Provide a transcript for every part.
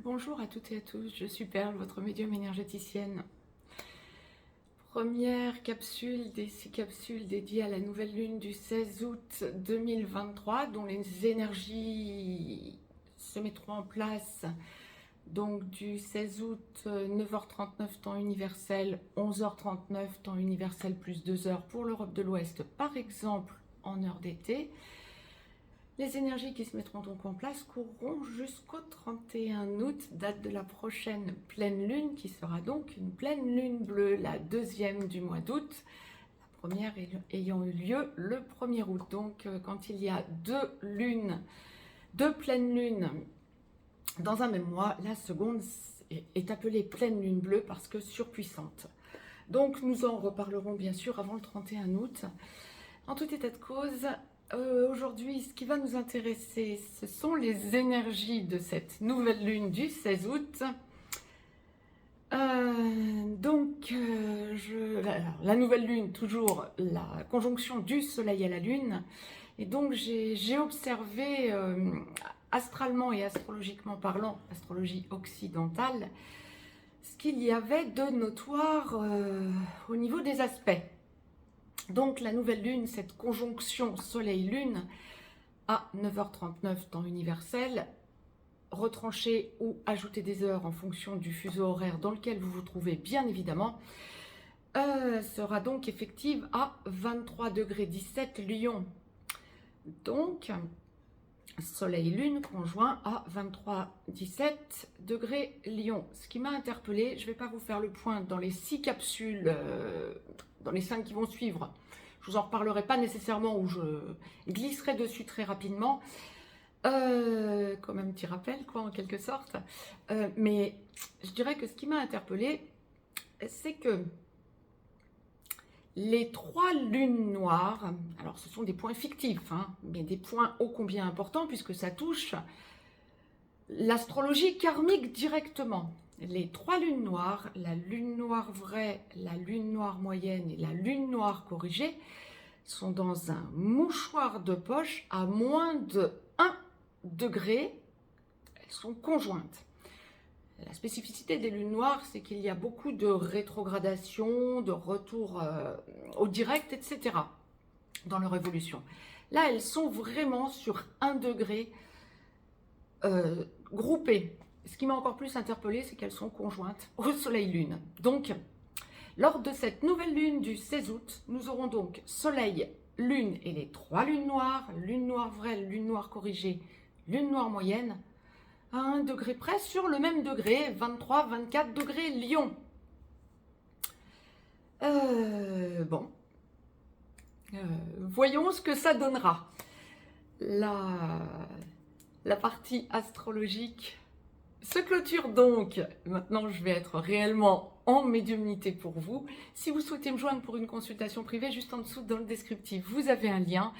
Bonjour à toutes et à tous, je suis Perle, votre médium énergéticienne. Première capsule des 6 capsules dédiées à la nouvelle lune du 16 août 2023, dont les énergies se mettront en place donc du 16 août 9h39 temps universel, 11h39 temps universel plus 2 heures pour l'Europe de l'Ouest par exemple en heure d'été. Les énergies qui se mettront donc en place courront jusqu'au 31 août, date de la prochaine pleine lune, qui sera donc une pleine lune bleue, la deuxième du mois d'août, la première ayant eu lieu le 1er août. Donc quand il y a deux pleines lunes dans un même mois, la seconde est appelée pleine lune bleue parce que surpuissante. Donc nous en reparlerons bien sûr avant le 31 août. En tout état de cause, aujourd'hui, ce qui va nous intéresser, ce sont les énergies de cette nouvelle lune du 16 août. La nouvelle lune, toujours la conjonction du soleil à la lune. Et donc, j'ai observé, astralement et astrologiquement parlant, astrologie occidentale, ce qu'il y avait de notoire au niveau des aspects. Donc la nouvelle lune, cette conjonction soleil-lune à 9h39 temps universel, retrancher ou ajouter des heures en fonction du fuseau horaire dans lequel vous vous trouvez bien évidemment, sera donc effective à 23°17 Lion. Donc soleil-lune conjoint à 23,17 Lion. Ce qui m'a interpellée, je ne vais pas vous faire le point dans les 6 capsules, dans les 5 qui vont suivre. Je vous en reparlerai pas nécessairement ou je glisserai dessus très rapidement. Comme un petit rappel, quoi, en quelque sorte. Mais je dirais que ce qui m'a interpellée, c'est que les 3 lunes noires, alors ce sont des points fictifs, hein, mais des points ô combien importants puisque ça touche l'astrologie karmique directement. Les 3 lunes noires, la lune noire vraie, la lune noire moyenne et la lune noire corrigée, sont dans un mouchoir de poche à moins de 1 degré. Elles sont conjointes. La spécificité des lunes noires, c'est qu'il y a beaucoup de rétrogradation, de retour au direct, etc. dans leur évolution. Là, elles sont vraiment sur 1 degré groupées. Ce qui m'a encore plus interpellée, c'est qu'elles sont conjointes au soleil-lune. Donc, lors de cette nouvelle lune du 16 août, nous aurons donc soleil, lune et les 3 lunes noires, lune noire vraie, lune noire corrigée, lune noire moyenne, à 1 degré près sur le même degré, 23-24 degrés Lion. Voyons ce que ça donnera. La partie astrologique se clôture donc. Maintenant, je vais être réellement en médiumnité pour vous. Si vous souhaitez me joindre pour une consultation privée, juste en dessous dans le descriptif, vous avez un lien.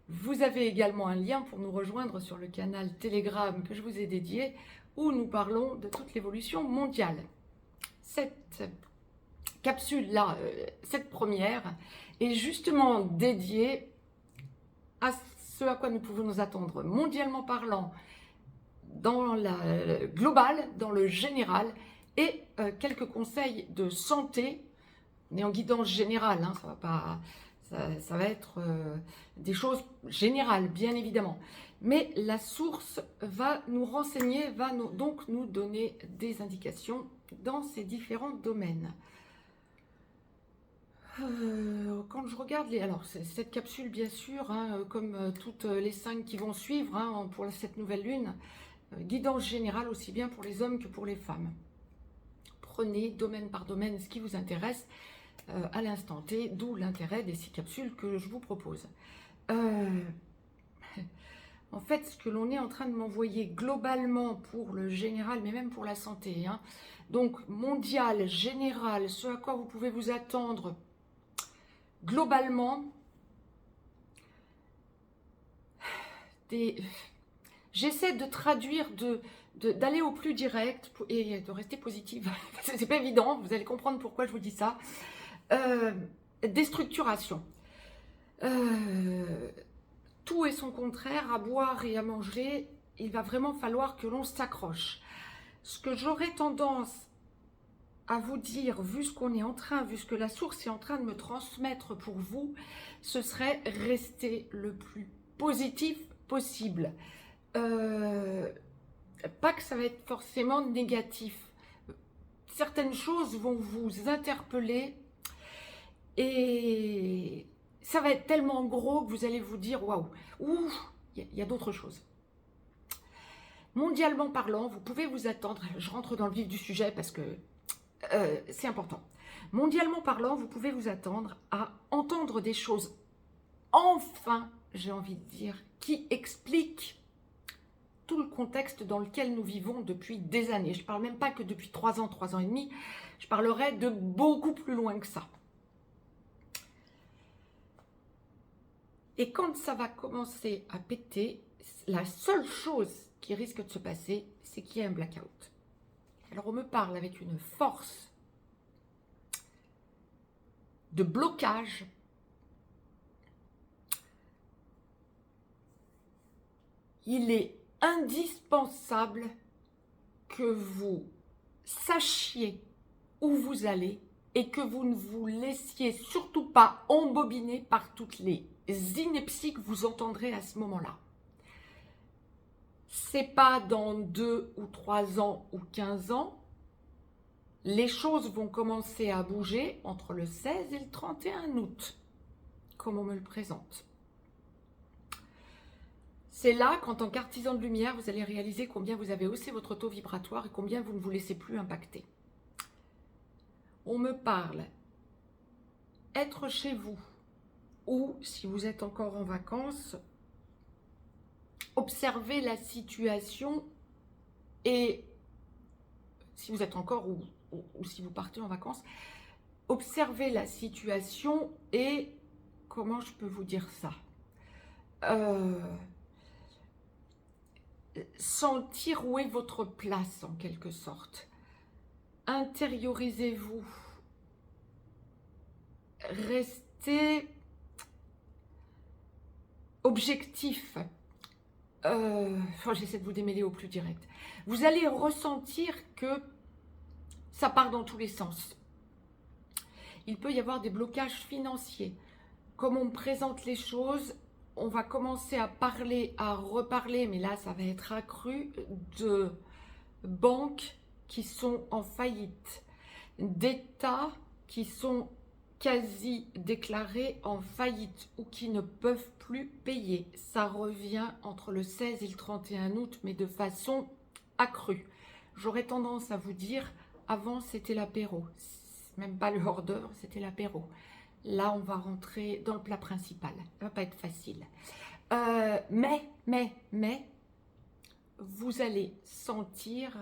Vous avez également un lien pour nous rejoindre sur le canal Telegram que je vous ai dédié, où nous parlons de toute l'évolution mondiale. Cette capsule-là, cette première, est justement dédiée à ce à quoi nous pouvons nous attendre mondialement parlant, dans la globale, dans le général, et quelques conseils de santé, mais en guidance générale, hein, ça va être des choses générales, bien évidemment. Mais la source va nous renseigner, donc nous donner des indications dans ces différents domaines. Quand je regarde alors cette capsule, bien sûr, hein, comme toutes les 5 qui vont suivre, hein, pour cette nouvelle lune, guidance générale aussi bien pour les hommes que pour les femmes. Prenez domaine par domaine ce qui vous intéresse à l'instant T, d'où l'intérêt des 6 capsules que je vous propose. En fait, ce que l'on est en train de m'envoyer globalement pour le général, mais même pour la santé, hein, donc mondial, général, ce à quoi vous pouvez vous attendre globalement, j'essaie de traduire, d'aller au plus direct et de rester positive. C'est pas évident, vous allez comprendre pourquoi je vous dis ça. Déstructuration. Tout et son contraire, à boire et à manger, il va vraiment falloir que l'on s'accroche. Ce que j'aurais tendance à vous dire, vu ce qu'on est en train, vu ce que la source est en train de me transmettre pour vous, ce serait rester le plus positif possible. Pas que ça va être forcément négatif. Certaines choses vont vous interpeller et ça va être tellement gros que vous allez vous dire waouh, ouf, il y a d'autres choses. Mondialement parlant, vous pouvez vous attendre, je rentre dans le vif du sujet parce que c'est important. Mondialement parlant, vous pouvez vous attendre à entendre des choses, enfin, j'ai envie de dire, qui expliquent tout le contexte dans lequel nous vivons depuis des années. Je ne parle même pas que depuis 3 ans et demi, je parlerai de beaucoup plus loin que ça. Et quand ça va commencer à péter, la seule chose qui risque de se passer, c'est qu'il y a un blackout. Alors on me parle avec une force de blocage. Il est indispensable que vous sachiez où vous allez et que vous ne vous laissiez surtout pas embobiner par toutes les inepties que vous entendrez à ce moment-là. C'est pas dans 2 ou 3 ans ou 15 ans. Les choses vont commencer à bouger entre le 16 et le 31 août, comme on me le présente. C'est là qu'en tant qu'artisan de lumière, vous allez réaliser combien vous avez haussé votre taux vibratoire et combien vous ne vous laissez plus impacter. On me parle être chez vous ou, si vous êtes encore en vacances, observer la situation et, si vous êtes encore ou si vous partez en vacances, observez la situation et, comment je peux vous dire ça, sentir où est votre place en quelque sorte. Intériorisez-vous. Restez objectif. J'essaie de vous démêler au plus direct. Vous allez ressentir que ça part dans tous les sens. Il peut y avoir des blocages financiers. Comme on me présente les choses, on va commencer à parler, à reparler, mais là, ça va être accru, de banques qui sont en faillite, d'États qui sont quasi déclarés en faillite ou qui ne peuvent plus payer. Ça revient entre le 16 et le 31 août, mais de façon accrue. J'aurais tendance à vous dire, avant c'était l'apéro, même pas le hors d'œuvre, c'était l'apéro. Là, on va rentrer dans le plat principal. Ça va pas être facile. Mais, vous allez sentir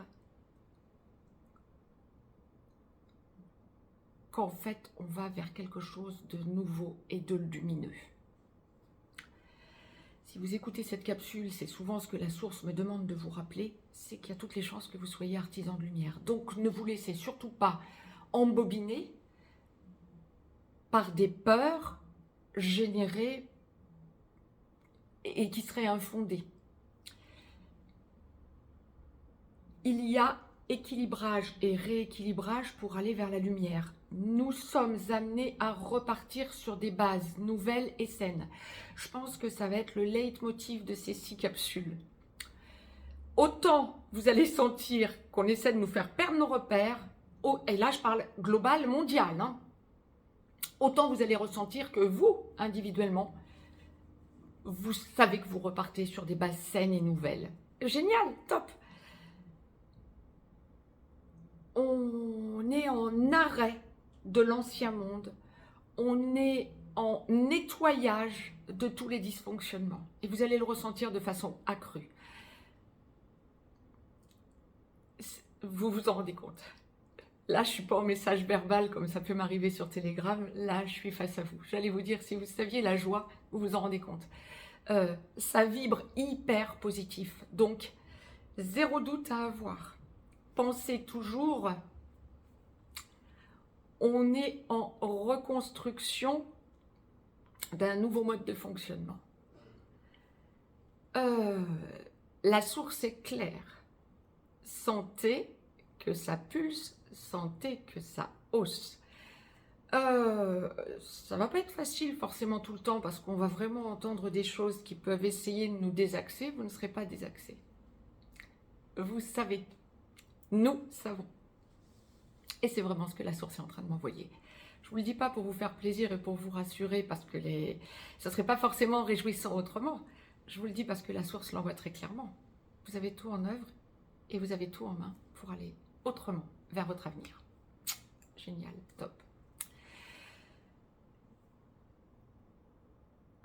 qu'en fait, on va vers quelque chose de nouveau et de lumineux. Si vous écoutez cette capsule, c'est souvent ce que la source me demande de vous rappeler, c'est qu'il y a toutes les chances que vous soyez artisan de lumière. Donc, ne vous laissez surtout pas embobiner par des peurs générées et qui seraient infondées. Il y a équilibrage et rééquilibrage pour aller vers la lumière. Nous sommes amenés à repartir sur des bases nouvelles et saines. Je pense que ça va être le leitmotiv de ces 6 capsules. Autant vous allez sentir qu'on essaie de nous faire perdre nos repères, et là je parle global, mondial, hein, autant vous allez ressentir que vous, individuellement, vous savez que vous repartez sur des bases saines et nouvelles. Génial, top. On est en arrêt de l'ancien monde. On est en nettoyage de tous les dysfonctionnements. Et vous allez le ressentir de façon accrue. Vous vous en rendez compte. Là, je ne suis pas en message verbal comme ça peut m'arriver sur Telegram. Là, je suis face à vous. J'allais vous dire, si vous saviez la joie, vous vous en rendez compte. Ça vibre hyper positif. Donc, 0 doute à avoir. Pensez toujours, on est en reconstruction d'un nouveau mode de fonctionnement. La source est claire. sentez que ça pulse, sentez que ça hausse. Ça va pas être facile forcément tout le temps parce qu'on va vraiment entendre des choses qui peuvent essayer de nous désaxer. Vous ne serez pas désaxé. Vous savez, nous savons. Et c'est vraiment ce que la source est en train de m'envoyer. Je ne vous le dis pas pour vous faire plaisir et pour vous rassurer parce que ça ne serait pas forcément réjouissant autrement. Je vous le dis parce que la source l'envoie très clairement. Vous avez tout en œuvre et vous avez tout en main pour aller autrement vers votre avenir. Génial, top.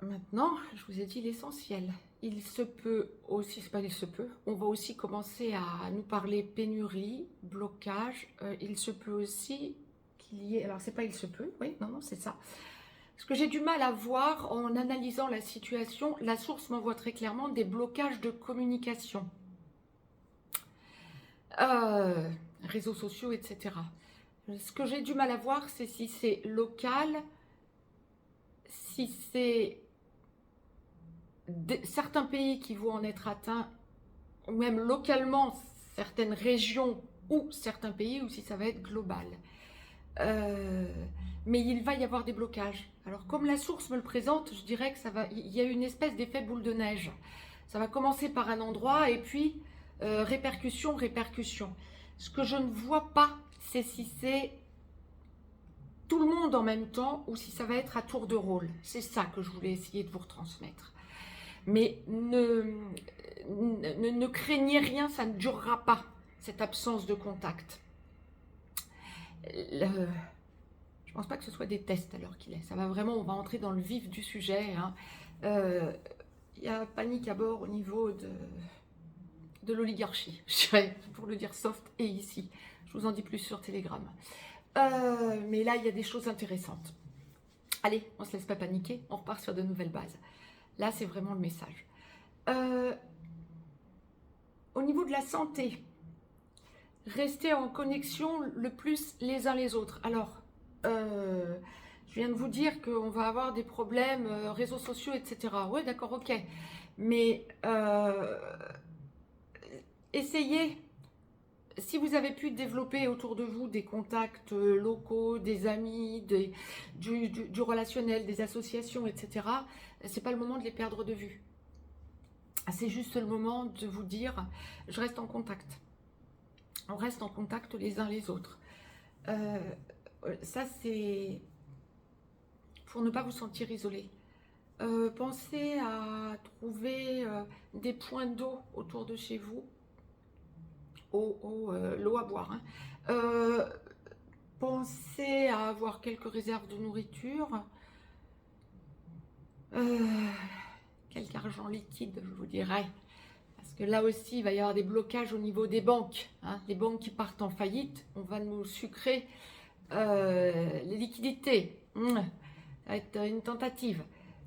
Maintenant, je vous ai dit l'essentiel. Il se peut aussi, c'est pas il se peut, on va aussi commencer à nous parler pénurie, blocage. Il se peut aussi qu'il y ait, alors c'est pas il se peut, oui, non, c'est ça. Ce que j'ai du mal à voir en analysant la situation, la source m'envoie très clairement des blocages de communication. Réseaux sociaux, etc. Ce que j'ai du mal à voir, c'est si c'est local, si c'est certains pays qui vont en être atteints, ou même localement, certaines régions ou certains pays, ou si ça va être global. Mais il va y avoir des blocages. Alors comme la source me le présente, je dirais que ça va, il y a une espèce d'effet boule de neige. Ça va commencer par un endroit et puis répercussion. Ce que je ne vois pas, c'est si c'est tout le monde en même temps ou si ça va être à tour de rôle. C'est ça que je voulais essayer de vous retransmettre. Mais ne craignez rien, ça ne durera pas, cette absence de contact. Je ne pense pas que ce soit des tests à l'heure qu'il est. Ça va vraiment, on va entrer dans le vif du sujet. Il y a panique à bord au niveau de l'oligarchie, je dirais, pour le dire soft, et ici. Je vous en dis plus sur Telegram. Mais là, il y a des choses intéressantes. Allez, on ne se laisse pas paniquer, on repart sur de nouvelles bases. Là, c'est vraiment le message. Au niveau de la santé, restez en connexion le plus les uns les autres. Alors, je viens de vous dire qu'on va avoir des problèmes, réseaux sociaux, etc. Oui, d'accord, ok. Mais essayez, si vous avez pu développer autour de vous des contacts locaux, des amis, du relationnel, des associations, etc., c'est pas le moment de les perdre de vue. C'est juste le moment de vous dire, je reste en contact. On reste en contact les uns les autres. Ça, c'est pour ne pas vous sentir isolé. Pensez à trouver des points d'eau autour de chez vous. L'eau à boire. Pensez à avoir quelques réserves de nourriture. Quelques argent liquide, je vous dirais. Parce que là aussi, il va y avoir des blocages au niveau des banques. Les banques qui partent en faillite, on va nous sucrer les liquidités. Ça va être une tentative.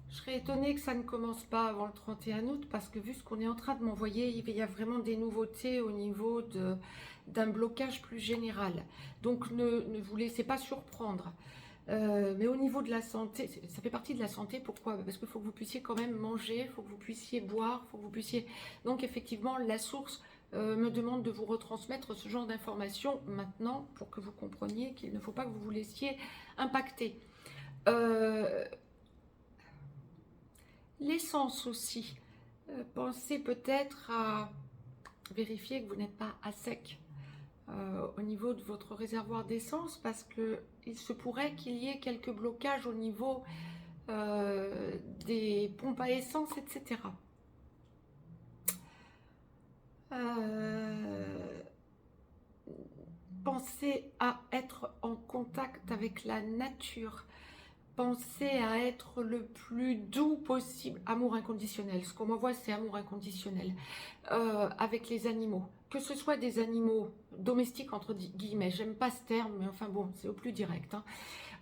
Je serais étonnée que ça ne commence pas avant le 31 août parce que vu ce qu'on est en train de m'envoyer, il y a vraiment des nouveautés au niveau d'un blocage plus général. Donc ne vous laissez pas surprendre. Mais au niveau de la santé, ça fait partie de la santé. Pourquoi? Parce qu'il faut que vous puissiez quand même manger, il faut que vous puissiez boire, il faut que vous puissiez... Donc effectivement, la source me demande de vous retransmettre ce genre d'informations maintenant pour que vous compreniez qu'il ne faut pas que vous vous laissiez impacter. L'essence aussi. Pensez peut-être à vérifier que vous n'êtes pas à sec au niveau de votre réservoir d'essence parce qu'il se pourrait qu'il y ait quelques blocages au niveau des pompes à essence, etc. Pensez à être en contact avec la nature. Pensez à être le plus doux possible. Amour inconditionnel. Ce qu'on m'envoie, c'est amour inconditionnel. Avec les animaux. Que ce soit des animaux domestiques, entre guillemets. J'aime pas ce terme, mais enfin bon, c'est au plus direct.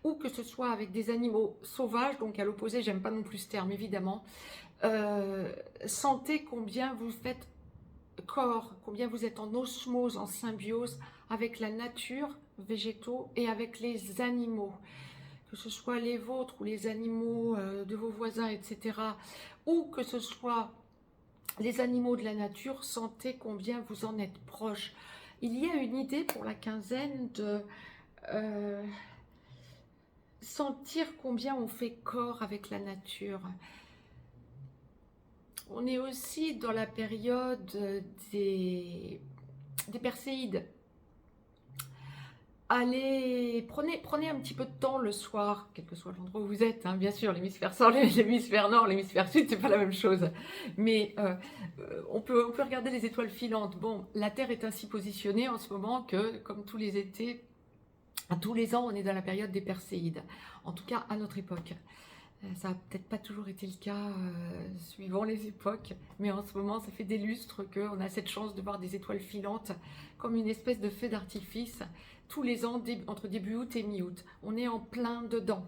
Ou que ce soit avec des animaux sauvages. Donc à l'opposé, j'aime pas non plus ce terme, évidemment. Sentez combien vous faites corps, combien vous êtes en osmose, en symbiose avec la nature, végétaux, et avec les animaux. Que ce soit les vôtres ou les animaux de vos voisins, etc. Ou que ce soit Les animaux de la nature, sentez combien vous en êtes proche. Il y a une idée pour la quinzaine de sentir combien on fait corps avec la nature. On est aussi dans la période des perséides. Allez, prenez un petit peu de temps le soir, quel que soit l'endroit où vous êtes, hein, bien sûr, l'hémisphère sud, l'hémisphère nord, l'hémisphère sud, c'est pas la même chose. Mais on peut regarder les étoiles filantes. Bon, la Terre est ainsi positionnée en ce moment que, comme tous les étés, tous les ans, on est dans la période des perséides. En tout cas, à notre époque. Ça n'a peut-être pas toujours été le cas suivant les époques, mais en ce moment, ça fait des lustres qu'on a cette chance de voir des étoiles filantes comme une espèce de feu d'artifice tous les ans, entre début août et mi-août. On est en plein dedans.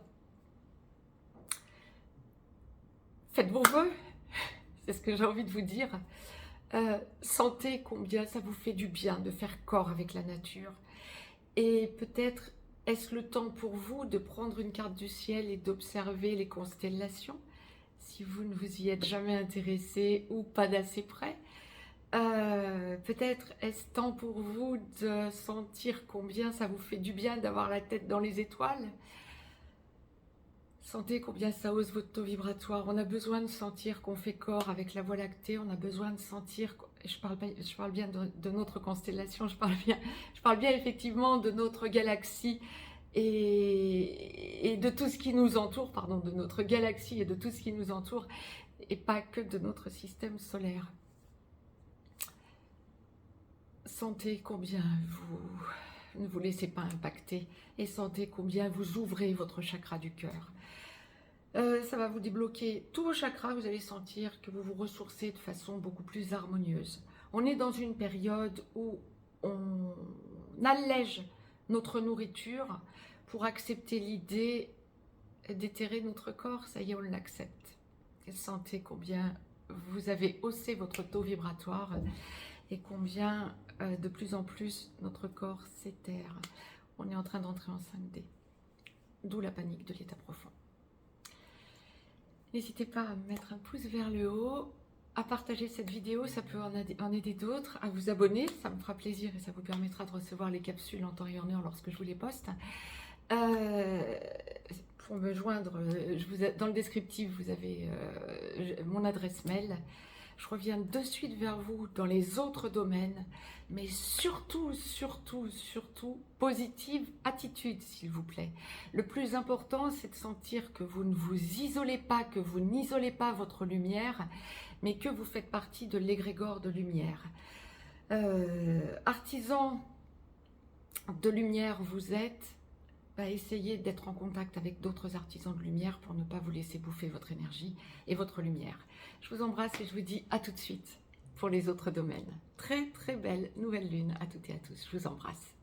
Faites vos vœux, c'est ce que j'ai envie de vous dire. Sentez combien ça vous fait du bien de faire corps avec la nature. Et peut-être est-ce le temps pour vous de prendre une carte du ciel et d'observer les constellations, si vous ne vous y êtes jamais intéressé ou pas d'assez près? Peut-être est-ce temps pour vous de sentir combien ça vous fait du bien d'avoir la tête dans les étoiles? Sentez combien ça hausse votre taux vibratoire. On a besoin de sentir qu'on fait corps avec la Voie lactée. On a besoin de sentir, je parle bien de notre constellation, je parle bien effectivement de notre galaxie et de tout ce qui nous entoure, pardon, de notre galaxie et de tout ce qui nous entoure, et pas que de notre système solaire. Sentez combien vous ne vous laissez pas impacter et sentez combien vous ouvrez votre chakra du cœur. Ça va vous débloquer tous vos chakras, vous allez sentir que vous vous ressourcez de façon beaucoup plus harmonieuse. On est dans une période où on allège notre nourriture pour accepter l'idée d'éthérer notre corps. Ça y est, on l'accepte. Sentez combien vous avez haussé votre taux vibratoire et combien de plus en plus notre corps s'éthère. On est en train d'entrer en 5D, d'où la panique de l'état profond. N'hésitez pas à mettre un pouce vers le haut, à partager cette vidéo, ça peut en aider d'autres, à vous abonner, ça me fera plaisir et ça vous permettra de recevoir les capsules en temps et en heure lorsque je vous les poste. Pour me joindre, dans le descriptif, vous avez mon adresse mail. Je reviens de suite vers vous dans les autres domaines, mais surtout, positive attitude, s'il vous plaît. Le plus important, c'est de sentir que vous ne vous isolez pas, que vous n'isolez pas votre lumière, mais que vous faites partie de l'égrégore de lumière. Artisan de lumière, vous êtes. Essayez d'être en contact avec d'autres artisans de lumière pour ne pas vous laisser bouffer votre énergie et votre lumière. Je vous embrasse et je vous dis à tout de suite pour les autres domaines. Très belle nouvelle lune à toutes et à tous. Je vous embrasse.